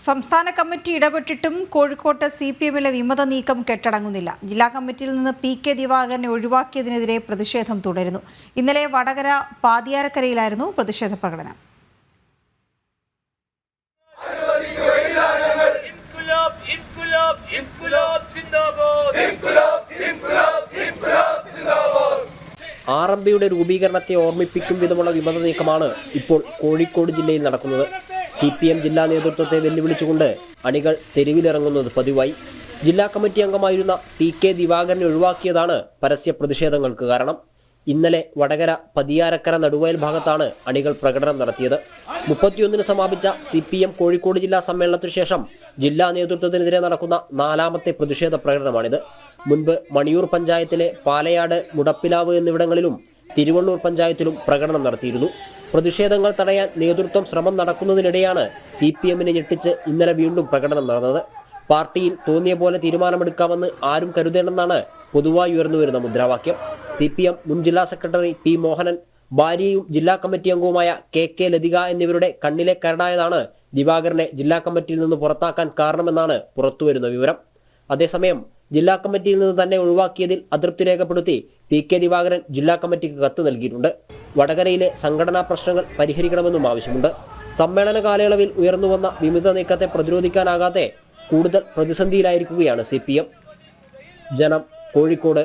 സംസ്ഥാന കമ്മിറ്റി ഇടപെട്ടിട്ടും കോഴിക്കോട്ട് CPM-ലെ വിമത നീക്കം കെട്ടടങ്ങുന്നില്ല. ജില്ലാ കമ്മിറ്റിയിൽ നിന്ന് PK ദിവാകരനെ ഒഴിവാക്കിയതിനെതിരെ പ്രതിഷേധം തുടരുന്നു. ഇന്നലെ വടകര പാതിയാരക്കരയിലായിരുന്നു പ്രതിഷേധ പ്രകടനം. RMB-യുടെ രൂപീകരണത്തെ ഓർമ്മിപ്പിക്കും വിധമുള്ള വിമത നീക്കമാണ് ഇപ്പോൾ കോഴിക്കോട് ജില്ലയിൽ നടക്കുന്നത്. CPM ജില്ലാ നേതൃത്വത്തെ വെല്ലുവിളിച്ചുകൊണ്ട് അണികൾ തെരുവിലിറങ്ങുന്നത് പതിവായി. ജില്ലാ കമ്മിറ്റി അംഗമായിരുന്ന PK ദിവാകരനെ ഒഴിവാക്കിയതാണ് പരസ്യ പ്രതിഷേധങ്ങൾക്ക് കാരണം. ഇന്നലെ വടകര പതിയാരക്കര നടുവയൽ ഭാഗത്താണ് അണികൾ പ്രകടനം നടത്തിയത്. 31-ന് സമാപിച്ച CPM കോഴിക്കോട് ജില്ലാ സമ്മേളനത്തിനു ശേഷം ജില്ലാ നേതൃത്വത്തിനെതിരെ നടക്കുന്ന 4ാമത്തെ പ്രതിഷേധ പ്രകടനമാണിത്. മുൻപ് മണിയൂർ പഞ്ചായത്തിലെ പാലയാട്, മുടപ്പിലാവ് എന്നിവിടങ്ങളിലും തിരുവള്ളൂർ പഞ്ചായത്തിലും പ്രകടനം നടത്തിയിരുന്നു. പ്രതിഷേധങ്ങൾ തടയാൻ നേതൃത്വം ശ്രമം നടക്കുന്നതിനിടെയാണ് CPM-നെ ഞെട്ടിച്ച് ഇന്നലെ വീണ്ടും പ്രകടനം നടന്നത്. പാർട്ടിയിൽ തോന്നിയ പോലെ തീരുമാനമെടുക്കാമെന്ന് ആരും കരുതേണ്ടെന്നാണ് പൊതുവായി ഉയർന്നുവരുന്ന മുദ്രാവാക്യം. CPM മുൻ ജില്ലാ സെക്രട്ടറി P. മോഹനൻ, ഭാര്യയും ജില്ലാ കമ്മിറ്റി അംഗവുമായ KK ലതിക എന്നിവരുടെ കണ്ണിലെ കരടായതാണ് ദിവാകരനെ ജില്ലാ കമ്മിറ്റിയിൽ നിന്ന് പുറത്താക്കാൻ കാരണമെന്നാണ് പുറത്തുവരുന്ന വിവരം. അതേസമയം ജില്ലാ കമ്മിറ്റിയിൽ നിന്ന് തന്നെ ഒഴിവാക്കിയതിൽ അതൃപ്തി രേഖപ്പെടുത്തി PK ദിവാകരൻ ജില്ലാ കമ്മിറ്റിക്ക് കത്ത് നൽകിയിട്ടുണ്ട്. വടകരയിലെ സംഘടനാ പ്രശ്നങ്ങൾ പരിഹരിക്കണമെന്നും ആവശ്യമുണ്ട്. സമ്മേളന കാലയളവിൽ ഉയർന്നുവന്ന വിമത നീക്കത്തെ പ്രതിരോധിക്കാനാകാതെ കൂടുതൽ പ്രതിസന്ധിയിലായിരിക്കുകയാണ് CPM. ജനം, കോഴിക്കോട്.